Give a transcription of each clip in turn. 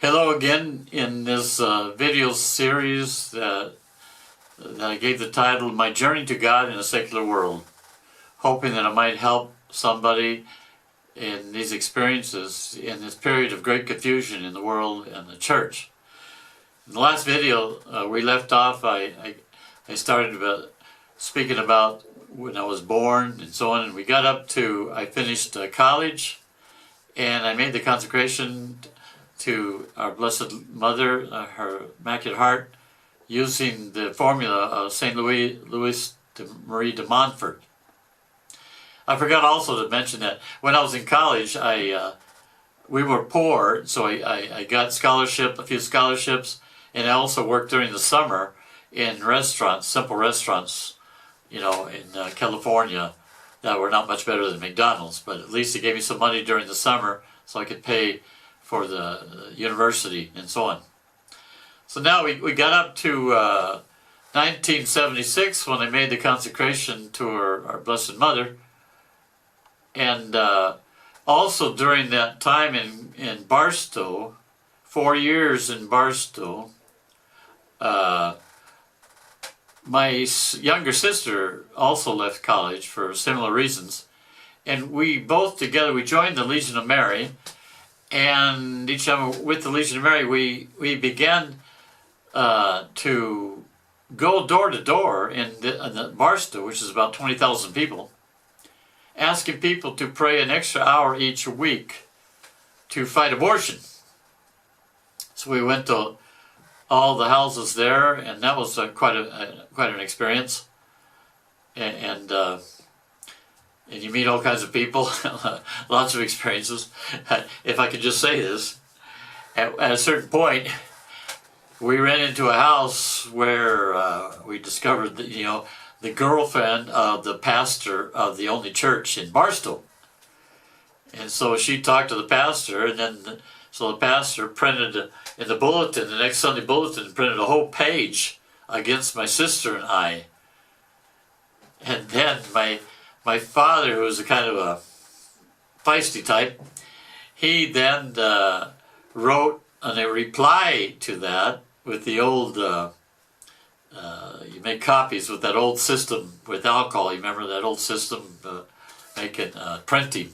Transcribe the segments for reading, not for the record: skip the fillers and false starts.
Hello again in this video series that I gave the title, My Journey to God in a Secular World, hoping that it might help somebody in these experiences in this period of great confusion in the world and the church. In the last video we left off, I started speaking about when I was born and so on, and we got up to, I finished college and I made the consecration to our Blessed Mother, her Immaculate Heart, using the formula of St. Louis de Marie de Montfort. I forgot also to mention that when I was in college, we were poor, so I got a few scholarships, and I also worked during the summer in restaurants, simple restaurants, in California that were not much better than McDonald's, but at least it gave me some money during the summer so I could pay for the university and so on. So now we got up to 1976 when I made the consecration to our Blessed Mother, and also during that time in Barstow, 4 years in Barstow, my younger sister also left college for similar reasons, and we both together, we joined the Legion of Mary. And each time with the Legion of Mary, we began to go door to door in the Barstow, which is about 20,000 people, asking people to pray an extra hour each week to fight abortion. So we went to all the houses there, and that was quite an experience. And you meet all kinds of people, lots of experiences. If I could just say this, at a certain point, we ran into a house where we discovered that, the girlfriend of the pastor of the only church in Barstow. And so she talked to the pastor, and then so the pastor printed in the bulletin, the next Sunday bulletin, printed a whole page against my sister and I. And then my father, who was a kind of a feisty type, he then wrote a reply to that with the old, you make copies with that old system with alcohol. You remember that old system, making printing.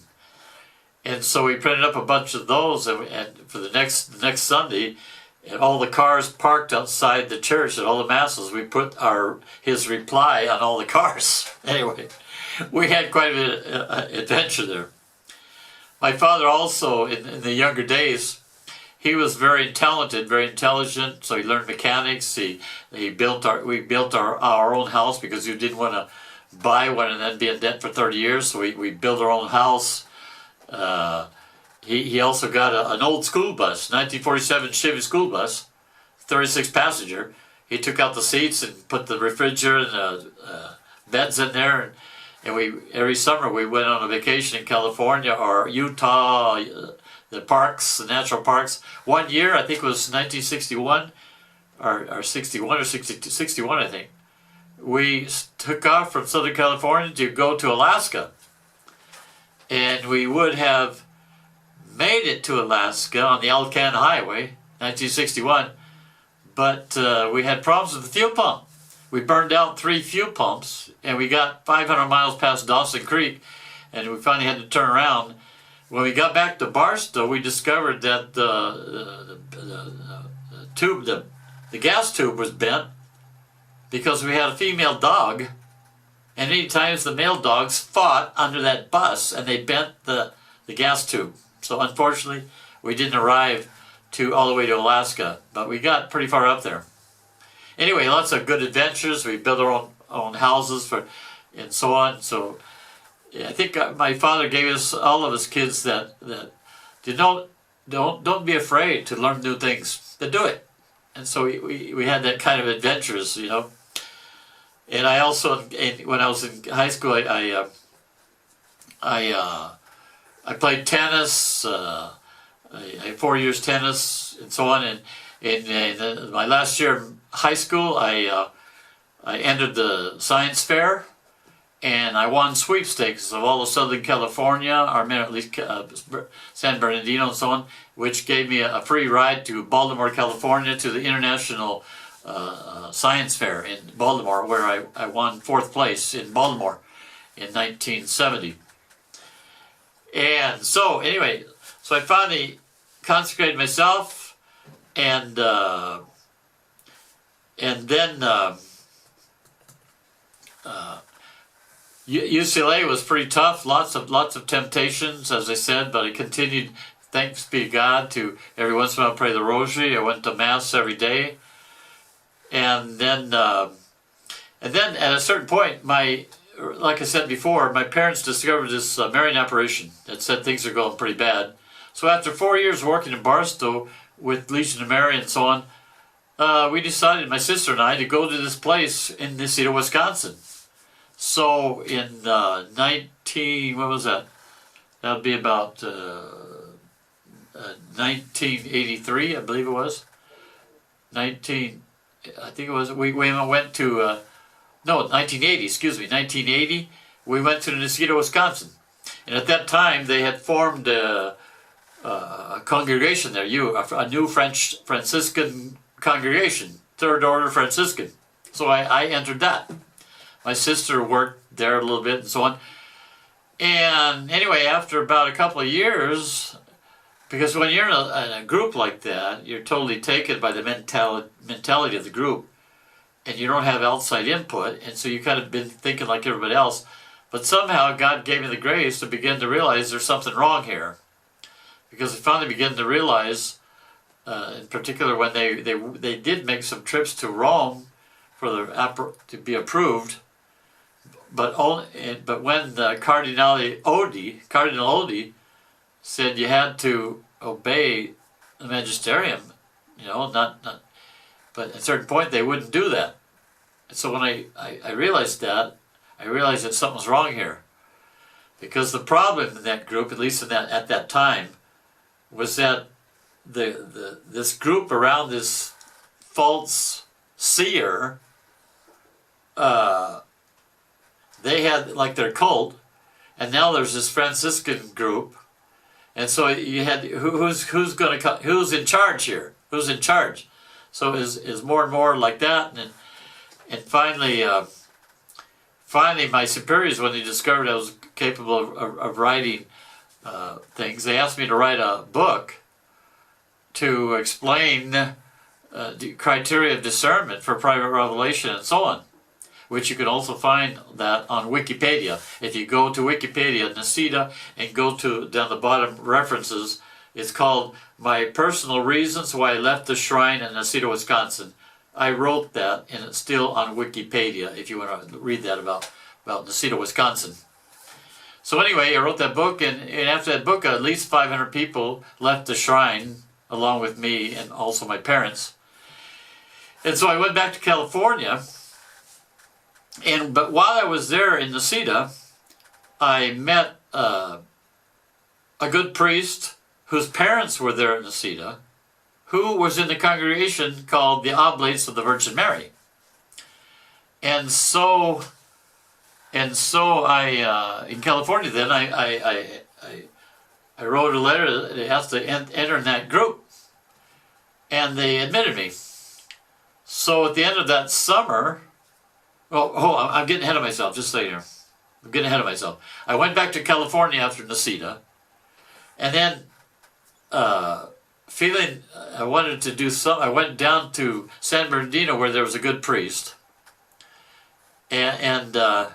And so we printed up a bunch of those, and for the next Sunday, and all the cars parked outside the church at all the masses, we put his reply on all the cars. Anyway, we had quite an adventure there. My father also, in the younger days, he was very talented, very intelligent, so he learned mechanics. We built our own house because we didn't want to buy one and then be in debt for 30 years, so we built our own house. He also got an old school bus, 1947 Chevy school bus, 36 passenger. He took out the seats and put the refrigerator and the beds in there, and every summer we went on a vacation in California or Utah, the parks, the natural parks. One year, I think it was 1961, or 61 or 61, I think, we took off from Southern California to go to Alaska. And we would have made it to Alaska on the Alcan Highway, 1961, but we had problems with the fuel pump. We burned out 3 fuel pumps, and we got 500 miles past Dawson Creek, and we finally had to turn around. When we got back to Barstow, we discovered that the gas tube was bent because we had a female dog, and many times the male dogs fought under that bus, and they bent the gas tube. So unfortunately, we didn't arrive all the way to Alaska, but we got pretty far up there. Anyway, lots of good adventures. We built our own houses and so on. So yeah, I think my father gave us, all of us kids, that don't be afraid to learn new things, to do it. And so we had that kind of adventures, And I also, when I was in high school, I played tennis. I had 4 years tennis and so on. And in my last year of high school, I entered the science fair, and I won sweepstakes of all of Southern California, or at least San Bernardino and so on. which gave me a free ride to Baltimore, California, to the International Science Fair in Baltimore, where I won 4th place in Baltimore in 1970. And so, anyway, so I finally consecrated myself, and then UCLA was pretty tough. Lots of temptations, as I said, but I continued. Thanks be to God. To every once in a while pray the Rosary. I went to Mass every day, and then at a certain point, like I said before, my parents discovered this marrying operation that said things are going pretty bad. So after 4 years working in Barstow with Legion of Mary and so on, we decided, my sister and I, to go to this place in Necedah, Wisconsin. So in what was that? That would be about 1983, I believe it was. I think it was. We went to 1980. Excuse me, 1980. We went to Necedah, Wisconsin, and at that time they had formed a congregation there. A new Franciscan congregation, Third Order Franciscan. So I entered that. My sister worked there a little bit and so on. And anyway, after about a couple of years, because when you're in a group like that, you're totally taken by the mentality of the group, and you don't have outside input, and so you kind of been thinking like everybody else. But somehow God gave me the grace to begin to realize there's something wrong here, because I finally began to realize, in particular when they did make some trips to Rome to be approved, but when Cardinal Oddi said you had to obey the magisterium, but at a certain point they wouldn't do that. And so when I realized that, I realized that something was wrong here, because the problem in that group, at least at that time, was that this group around this false seer, they had like their cult, and now there's this Franciscan group, and so you had who's in charge here? Who's in charge? So is more and more like that, and finally my superiors, when they discovered I was capable of writing things, they asked me to write a book to explain the criteria of discernment for private revelation and so on, which you can also find that on Wikipedia. If you go to Wikipedia, Necedah, and go to down the bottom references, it's called My Personal Reasons Why I Left the Shrine in Necedah, Wisconsin. I wrote that, and it's still on Wikipedia if you want to read that about Necedah, Wisconsin. So anyway, I wrote that book, and after that book, at least 500 people left the shrine, along with me and also my parents. And so I went back to California, but while I was there in Necedah, I met a good priest whose parents were there in Necedah, who was in the congregation called the Oblates of the Virgin Mary. And so I in California then I wrote a letter that has to enter in that group, and they admitted me. So at the end of that summer, I'm getting ahead of myself. Just stay here. I'm getting ahead of myself. I went back to California after Necedah, and then feeling I wanted to do something, I went down to San Bernardino where there was a good priest, and I'm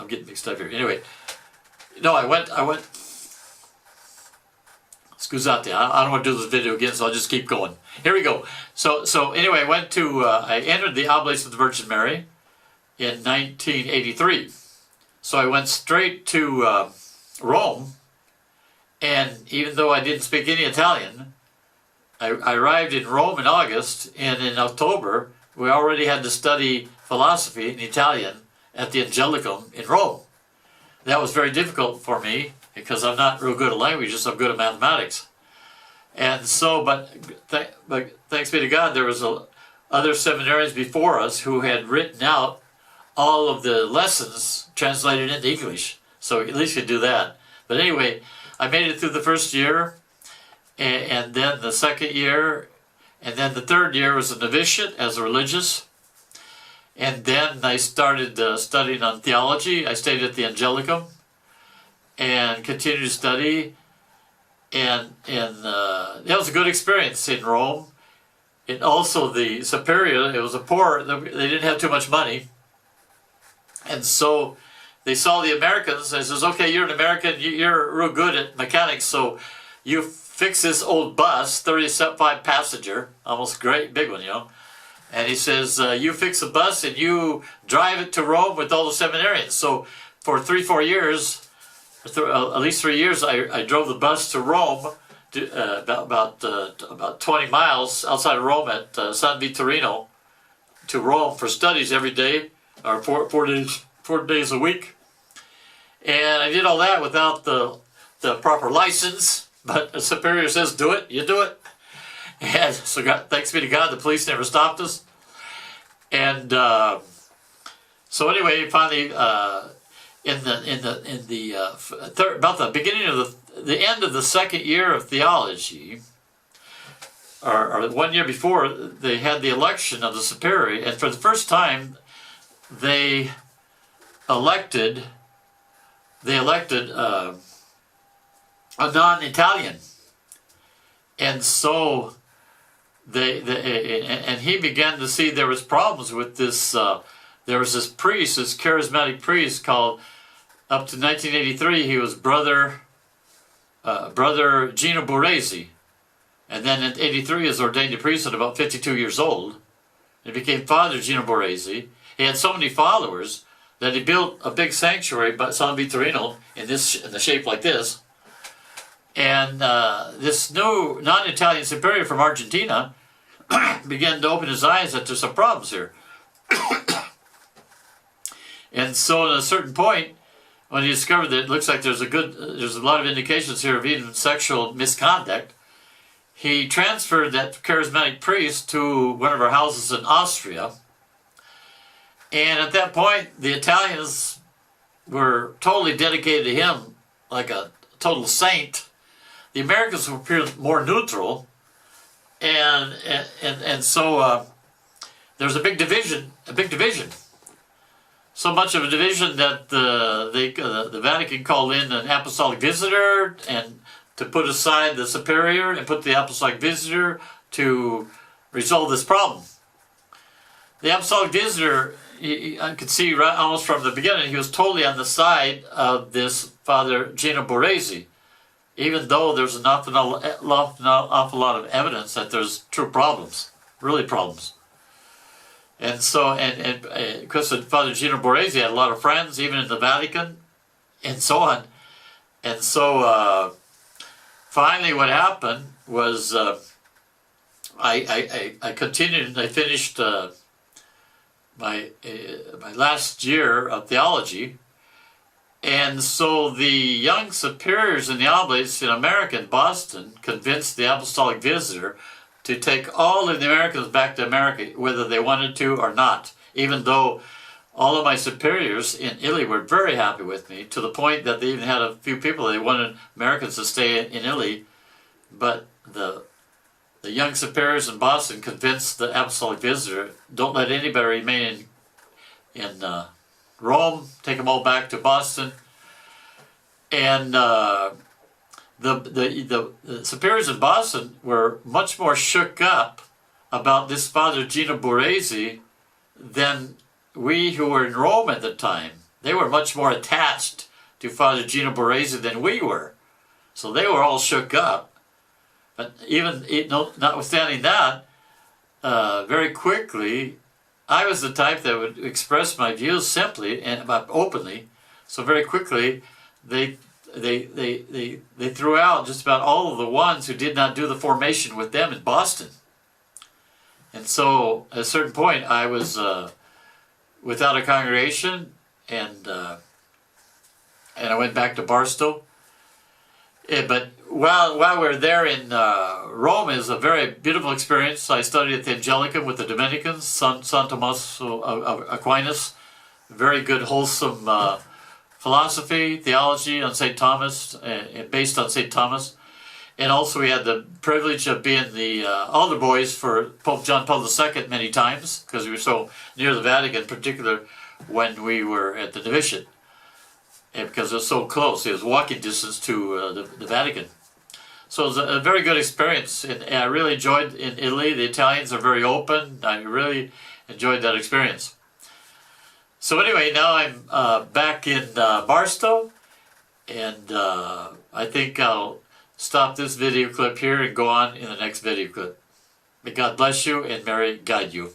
getting mixed up here. Anyway, no, I went. Scusate, I don't want to do this video again, so I'll just keep going. Here we go. So anyway, I entered the Oblates of the Virgin Mary in 1983. So I went straight to Rome, and even though I didn't speak any Italian, I arrived in Rome in August, and in October we already had to study philosophy in Italian at the Angelicum in Rome. That was very difficult for me, because I'm not real good at languages, I'm good at mathematics. And so, but thanks be to God, there was other seminarians before us who had written out all of the lessons translated into English. So at least you could do that. But anyway, I made it through the first year, and then the second year, and then the third year was a novitiate as a religious. And then I started studying on theology. I stayed at the Angelicum and continued to study. And that was a good experience in Rome. And also the superior, it was a poor, they didn't have too much money. And so they saw the Americans and says, okay, you're an American, you're real good at mechanics, so you fix this old bus, 35 passenger, almost great, big one, you know. And he says, you fix the bus and you drive it to Rome with all the seminarians. So for 3-4 years, at least 3 years, I drove the bus to Rome, to, about 20 miles outside of Rome at San Vittorino, to Rome for studies every day, or 4 days a week. And I did all that without the proper license, but the superior says, do it, you do it. And so thanks be to God, the police never stopped us. And so anyway, finally, about the beginning of the end of the second year of theology, or 1 year before, they had the election of the superior, and for the first time, they elected a non-Italian, and so and he began to see there was problems with this. There was this priest, this charismatic priest called, up to 1983, he was Brother Gino Boresi, and then in '83 he was ordained a priest at about 52 years old. He became Father Gino Boresi. He had so many followers that he built a big sanctuary by San Vittorino in the shape like this. And this new non-Italian superior from Argentina began to open his eyes that there's some problems here. And so at a certain point, when he discovered that it looks like there's a lot of indications here of even sexual misconduct, he transferred that charismatic priest to one of our houses in Austria. And at that point, the Italians were totally dedicated to him, like a total saint. The Americans were more neutral, and so there was a big division. So much of a division that the Vatican called in an apostolic visitor and to put aside the superior and put the apostolic visitor to resolve this problem. The apostolic visitor, I could see right almost from the beginning, he was totally on the side of this Father Gino Boresi, even though there's an awful lot of evidence that there's true problems, really problems. And so, and because Father Gino Boresi had a lot of friends, even in the Vatican, and so on. And so, finally what happened was, I continued and I finished my last year of theology. And so the young superiors in the Oblates in America, in Boston, convinced the apostolic visitor to take all of the Americans back to America, whether they wanted to or not, even though all of my superiors in Italy were very happy with me, to the point that they even had a few people, they wanted Americans to stay in Italy, but the young superiors in Boston convinced the apostolic visitor, don't let anybody remain in Rome, take them all back to Boston. And the superiors in Boston were much more shook up about this Father Gino Boresi than we who were in Rome at the time. They were much more attached to Father Gino Boresi than we were. So they were all shook up. But even notwithstanding that, very quickly, I was the type that would express my views simply and openly. So very quickly, they threw out just about all of the ones who did not do the formation with them in Boston. And so at a certain point, I was without a congregation, and I went back to Barstow. But while we were there in Rome, it was a very beautiful experience. I studied at the Angelicum with the Dominicans, San Thomas of Aquinas. Very good, wholesome philosophy, theology on St. Thomas, based on St. Thomas. And also we had the privilege of being the altar boys for Pope John Paul II many times, because we were so near the Vatican, in particular when we were at the novitiate. And because it was so close, it was walking distance to the Vatican. So it was a very good experience, and I really enjoyed in Italy. The Italians are very open. I really enjoyed that experience. So anyway, now I'm back in Barstow, and I think I'll stop this video clip here and go on in the next video clip. May God bless you and Mary guide you.